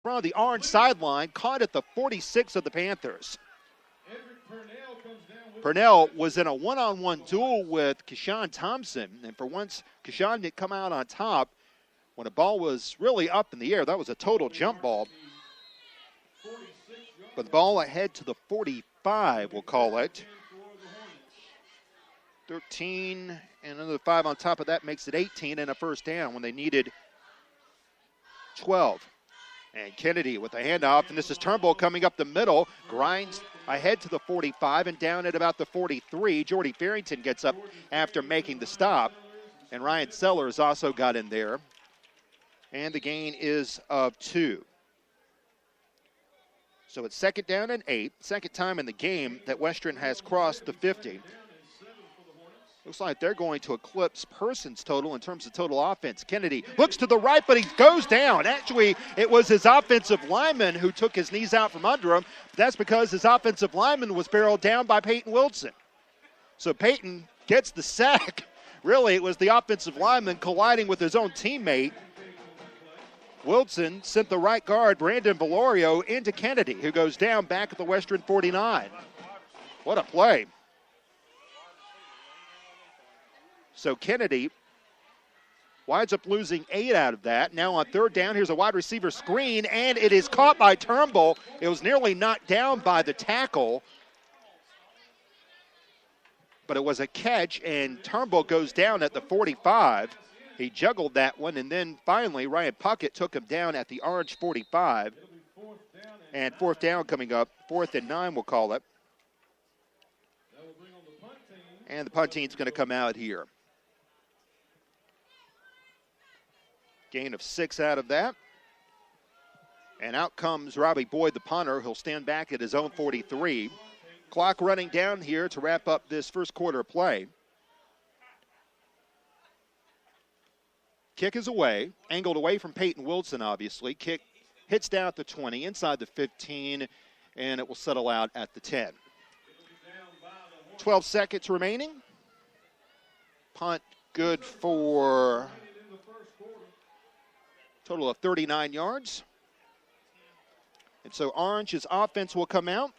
From the orange sideline, caught at the 46 of the Panthers. Purnell was in a one-on-one duel with Keshawn Thompson, and for once, Keshawn didn't come out on top when the ball was really up in the air. That was a total jump ball. But the ball ahead to the 45, we'll call it. 13, and another 5 on top of that makes it 18 and a first down when they needed 12. And Kennedy with the handoff, and this is Turnbull coming up the middle, grinds ahead to the 45 and down at about the 43. Jordy Farrington gets up after making the stop, and Ryan Sellers also got in there. And the gain is of 2. So it's second down and 8, second time in the game that Western has crossed the 50. Looks like they're going to eclipse Person's total in terms of total offense. Kennedy looks to the right, but he goes down. Actually, it was his offensive lineman who took his knees out from under him. That's because his offensive lineman was barreled down by Peyton Wilson. So Peyton gets the sack. Really, it was the offensive lineman colliding with his own teammate. Wilson sent the right guard, Brandon Valorio, into Kennedy, who goes down back at the Western 49. What a play. So Kennedy winds up losing 8 out of that. Now on third down, here's a wide receiver screen, and it is caught by Turnbull. It was nearly knocked down by the tackle, but it was a catch, and Turnbull goes down at the 45. He juggled that one, and then finally Ryan Puckett took him down at the orange 45. And fourth down coming up, 4th and 9 we'll call it. And the punt team's going to come out here. Gain of 6 out of that. And out comes Robbie Boyd, the punter. He'll stand back at his own 43. Clock running down here to wrap up this first quarter play. Kick is away, angled away from Peyton Wilson, obviously. Kick hits down at the 20, inside the 15, and it will settle out at the 10. 12 seconds remaining. Punt good for a total of 39 yards. And so Orange's offense will come out.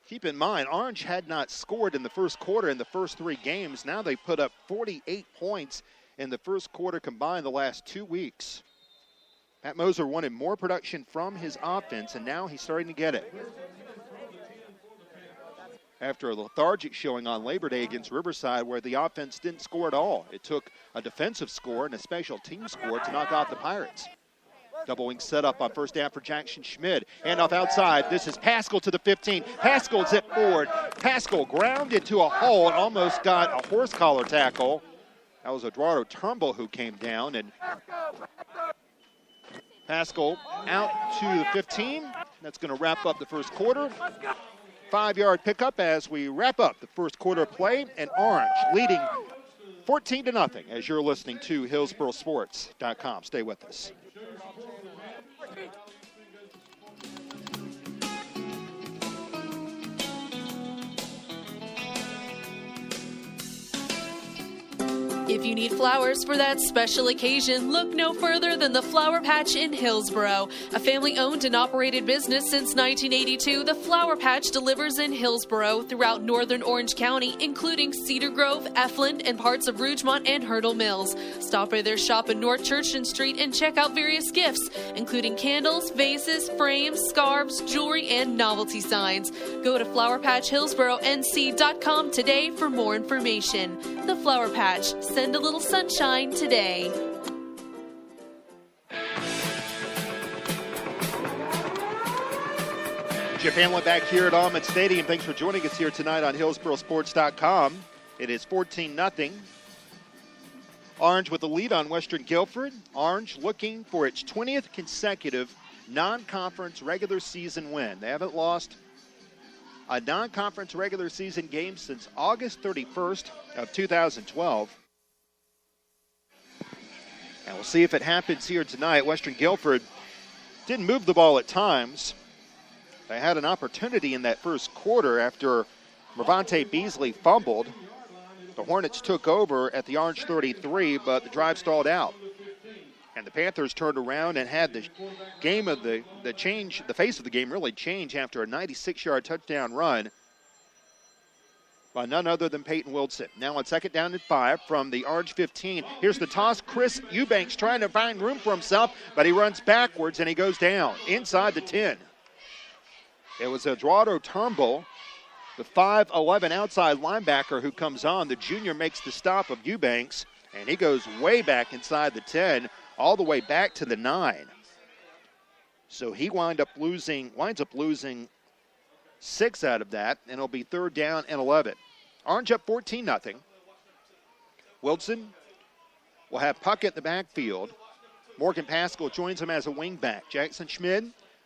Keep in mind, Orange had not scored in the first quarter in the first 3 games. Now they put up 48 points in the first quarter combined the last 2 weeks. Pat Moser wanted more production from his offense, and now he's starting to get it. After a lethargic showing on Labor Day against Riverside where the offense didn't score at all. It took a defensive score and a special team score to knock out the Pirates. Double wing set up on first down for Jackson Schmid. Handoff outside. This is Pascal to the 15. Pascal zip forward. Pascal grounded to a hole and almost got a horse collar tackle. That was Eduardo Turnbull who came down, and Pascal out to the 15. That's going to wrap up the first quarter. 5-yard pickup as we wrap up the first quarter play, and Orange leading 14-0 as you're listening to HillsboroSports.com. Stay with us. If you need flowers for that special occasion, look no further than the Flower Patch in Hillsboro. A family-owned and operated business since 1982, the Flower Patch delivers in Hillsboro throughout northern Orange County, including Cedar Grove, Efland, and parts of Rougemont and Hurdle Mills. Stop by their shop in North Churchton Street and check out various gifts, including candles, vases, frames, scarves, jewelry, and novelty signs. Go to flowerpatchhillsboronc.com today for more information. The Flower Patch. Send a little sunshine today. Chip Hamlin back here at Allman Stadium. Thanks for joining us here tonight on HillsboroSports.com. It is 14-0. Orange with the lead on Western Guilford. Orange looking for its 20th consecutive non-conference regular season win. They haven't lost a non-conference regular season game since August 31st of 2012. And we'll see if it happens here tonight. Western Guilford didn't move the ball at times. They had an opportunity in that first quarter after Mervante Beasley fumbled. The Hornets took over at the Orange 33, but the drive stalled out. And the Panthers turned around and had the game of the face of the game really change after a 96-yard touchdown run by none other than Peyton Wilson. Now on 2nd down and 5 from the Orange 15. Here's the toss. Chris Eubanks trying to find room for himself, but he runs backwards and he goes down inside the 10. It was Eduardo Turnbull, the 5'11" outside linebacker who comes on. The junior makes the stop of Eubanks, and he goes way back inside the 10, all the way back to the 9. So he winds up losing 6 out of that, and it'll be 3rd down and 11. Orange up 14-0. Wilson will have Puckett in the backfield. Morgan Pascal joins him as a wingback. Jackson Schmidt,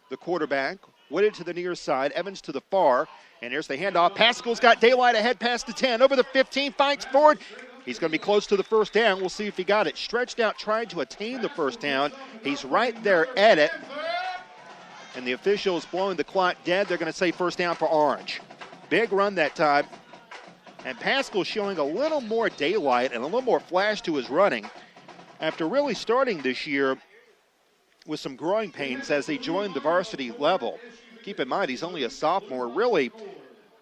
the quarterback, Wooded to the near side, Evans to the far, and here's the handoff. Pascal's got daylight ahead past the 10, over the 15, fights forward. He's going to be close to the first down. We'll see if he got it. Stretched out, trying to attain the first down. He's right there at it. And the officials blowing the clock dead. They're going to say first down for Orange. Big run that time. And Pascal showing a little more daylight and a little more flash to his running after really starting this year with some growing pains as he joined the varsity level. Keep in mind, he's only a sophomore. Really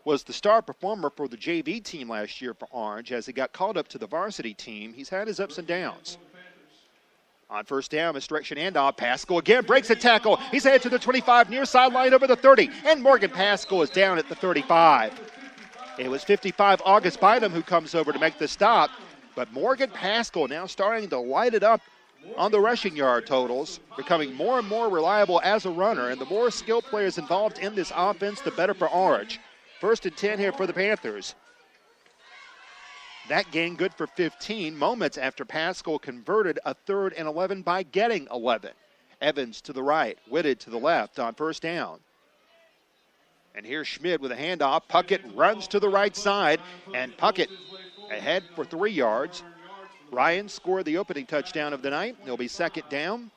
was the star performer for the JV team last year for Orange. As he got called up to the varsity team, he's had his ups and downs. On first down, misdirection handoff. Pascal again breaks a tackle. He's headed to the 25, near sideline over the 30. And Morgan Pascal is down at the 35. It was 55 August Bynum who comes over to make the stop. But Morgan Pascal now starting to light it up on the rushing yard totals, becoming more and more reliable as a runner. And the more skilled players involved in this offense, the better for Orange. 1st and 10 here for the Panthers. That gain good for 15 moments after Pascal converted a 3rd and 11 by getting 11. Evans to the right, Whitted to the left on first down. And here's Schmidt with a handoff. Puckett runs to the right side, and Puckett ahead for 3 yards. Ryan scored the opening touchdown of the night. It'll be 2nd down.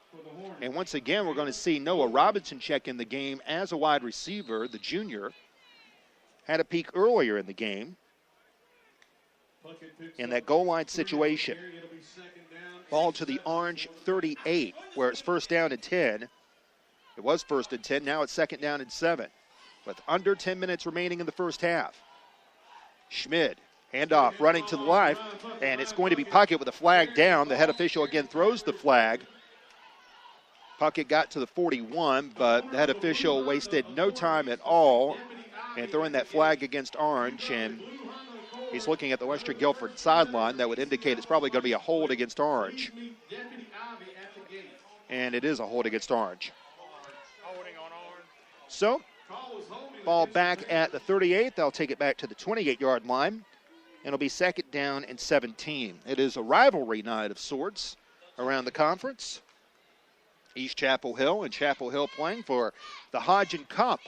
And once again, we're going to see Noah Robinson check in the game as a wide receiver. The junior had a peek earlier in the game in that goal line situation. Ball to the Orange 38, where it's 1st down and 10. It was 1st and 10. Now it's 2nd down and 7, with under 10 minutes remaining in the first half. Schmidt, handoff, running to the left, and it's going to be Puckett with a flag down. The head official again throws the flag. Puckett got to the 41, but the head official wasted no time at all and throwing that flag against Orange, and he's looking at the Western Guilford sideline. That would indicate it's probably going to be a hold against Orange. And it is a hold against Orange. So, ball back at the 38. They'll take it back to the 28-yard line. And it'll be 2nd down and 17. It is a rivalry night of sorts around the conference. East Chapel Hill and Chapel Hill playing for the Hodgin Cup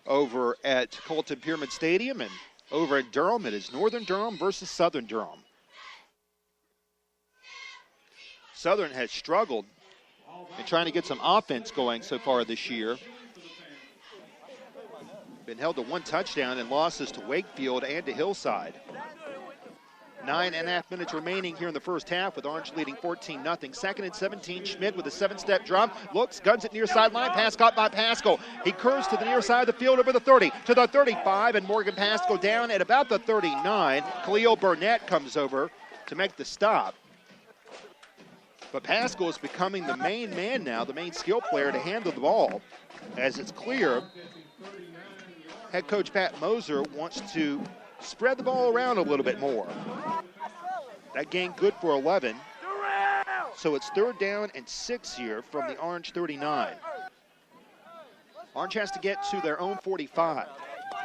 over at Colton Pierman Stadium, and over at Durham, it is Northern Durham versus Southern Durham. Southern has struggled in trying to get some offense going so far this year. Been held to 1 touchdown and losses to Wakefield and to Hillside. 9.5 minutes remaining here in the first half, with Orange leading 14-0. 2nd and 17, Schmidt with a 7-step drop. Looks, guns it near sideline. Pass caught by Pascal. He curves to the near side of the field over the 30, to the 35, and Morgan Pascal down at about the 39. Khalil Burnett comes over to make the stop. But Pascal is becoming the main man now, the main skill player to handle the ball. As it's clear, head coach Pat Moser wants to spread the ball around a little bit more. That gain good for 11. So it's 3rd down and 6 here from the Orange 39. Orange has to get to their own 45.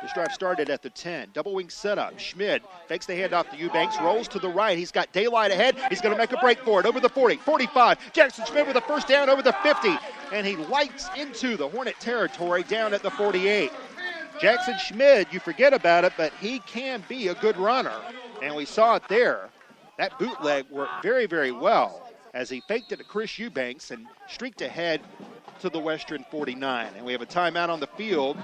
This drive started at the 10. Double wing setup. Schmidt fakes the handoff to Eubanks, rolls to the right. He's got daylight ahead. He's going to make a break for it over the 40, 45. Jackson Schmidt with a first down over the 50. And he lights into the Hornet territory down at the 48. Jackson Schmidt, you forget about it, but he can be a good runner. And we saw it there. That bootleg worked very, very well as he faked it to Chris Eubanks and streaked ahead to the Western 49. And we have a timeout on the field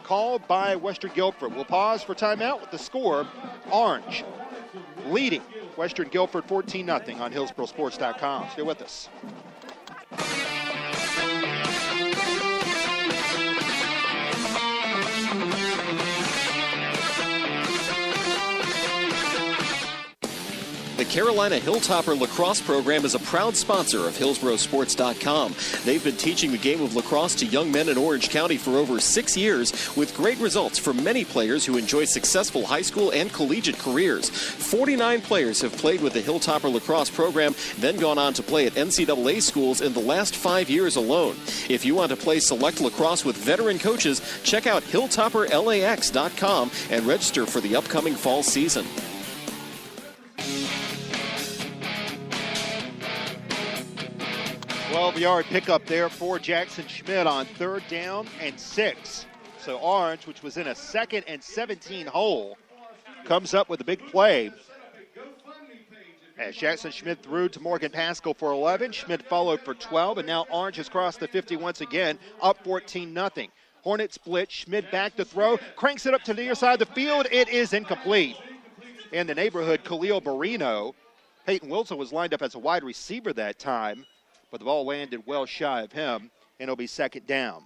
called by Western Guilford. We'll pause for timeout with the score. Orange leading Western Guilford 14-0 on HillsboroSports.com. Stay with us. The Carolina Hilltopper lacrosse program is a proud sponsor of HillsboroSports.com. They've been teaching the game of lacrosse to young men in Orange County for over 6 years with great results for many players who enjoy successful high school and collegiate careers. 49 players have played with the Hilltopper lacrosse program, then gone on to play at NCAA schools in the last 5 years alone. If you want to play select lacrosse with veteran coaches, check out HilltopperLAX.com and register for the upcoming fall season. 12-yard pickup there for Jackson Schmidt on 3rd down and 6. So Orange, which was in a 2nd and 17 hole, comes up with a big play. As Jackson Schmidt threw to Morgan Pascal for 11, Schmidt followed for 12, and now Orange has crossed the 50 once again, up 14-0. Hornet split, Schmidt back to throw, cranks it up to the near side of the field. It is incomplete. In the neighborhood, Khalil Barino. Peyton Wilson was lined up as a wide receiver that time, but the ball landed well shy of him, and it'll be 2nd down.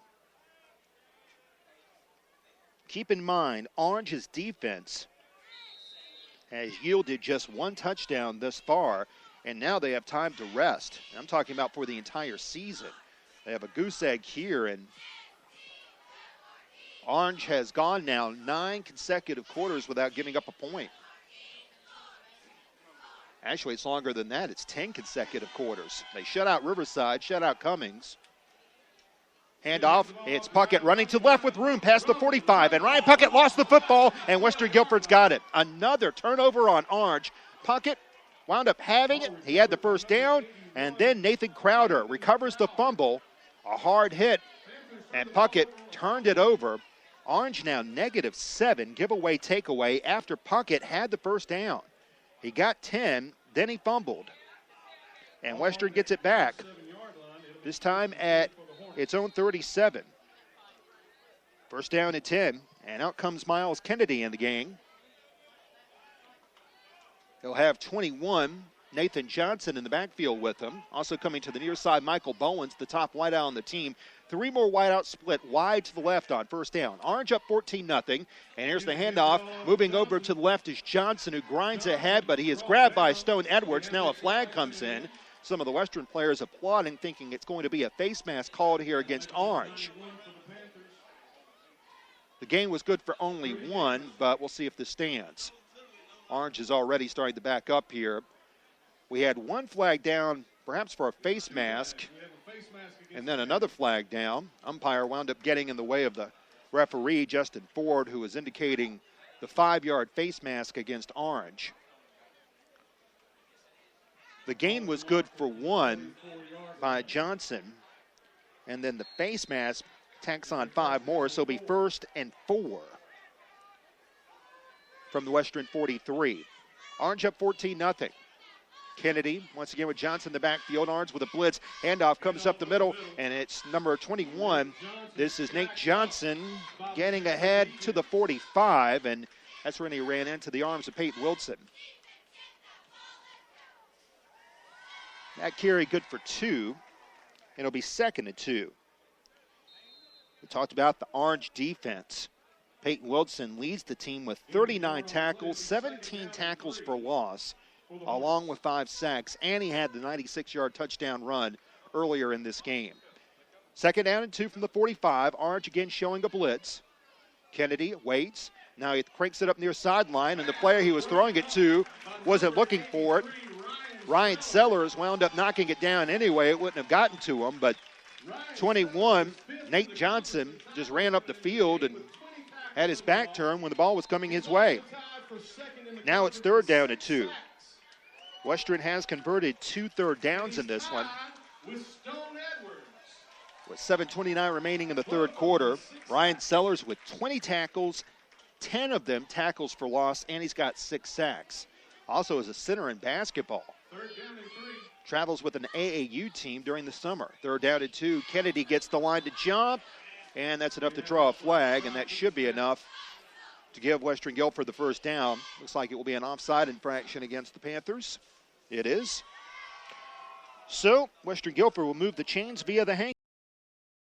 Keep in mind, Orange's defense has yielded just 1 touchdown thus far, and now they have time to rest. I'm talking about for the entire season. They have a goose egg here, and Orange has gone now 9 consecutive quarters without giving up a point. Actually, it's longer than that. It's 10 consecutive quarters. They shut out Riverside, shut out Cummings. Handoff. It's Puckett running to the left with room past the 45. And Ryan Puckett lost the football, and Western Guilford's got it. Another turnover on Orange. Puckett wound up having it. He had the 1st down. And then Nathan Crowder recovers the fumble. A hard hit. And Puckett turned it over. Orange now -7. Giveaway takeaway after Puckett had the 1st down. He got 10, then he fumbled. And Western gets it back, this time at its own 37. 1st down and 10, and out comes Miles Kennedy in the game. He'll have 21, Nathan Johnson in the backfield with him. Also coming to the near side, Michael Bowens, the top wideout on the team. 3 more wideouts split wide to the left on 1st down. Orange up 14-0, and here's the handoff. Moving over to the left is Johnson, who grinds ahead, but he is grabbed by Stone Edwards. Now a flag comes in. Some of the Western players applauding, thinking it's going to be a face mask called here against Orange. The gain was good for only 1, but we'll see if this stands. Orange is already starting to back up here. We had 1 flag down, perhaps for a face mask, and then another flag down. Umpire wound up getting in the way of the referee, Justin Ford, who was indicating the 5-yard face mask against Orange. The gain was good for 1 by Johnson, and then the face mask tacks on 5 more, so it'll be 1st and 4 from the Western 43. Orange up 14-0. Kennedy, once again with Johnson in the backfield. Orange with a blitz. Handoff comes up the middle, and it's number 21. This is Nate Johnson getting ahead to the 45, and that's when he ran into the arms of Peyton Wilson. That carry good for 2, and it'll be 2nd and 2. We talked about the Orange defense. Peyton Wilson leads the team with 39 tackles, 17 tackles for loss, along with 5 sacks, and he had the 96-yard touchdown run earlier in this game. 2nd down and 2 from the 45. Orange again showing a blitz. Kennedy waits. Now he cranks it up near sideline, and the player he was throwing it to wasn't looking for it. Ryan Sellers wound up knocking it down anyway. It wouldn't have gotten to him, but 21, Nate Johnson, just ran up the field and had his back turned when the ball was coming his way. Now it's 3rd down and 2. Western has converted 2 third downs in this one. With 7:29 remaining in the 3rd quarter, Ryan Sellers with 20 tackles, 10 of them tackles for loss, and he's got 6 sacks. Also as a center in basketball. Travels with an AAU team during the summer. 3rd down and 2. Kennedy gets the line to jump, and that's enough to draw a flag, and that should be enough to give Western Guilford the first down. Looks like it will be an offside infraction against the Panthers. It is. So Western Guilford will move the chains via the hang.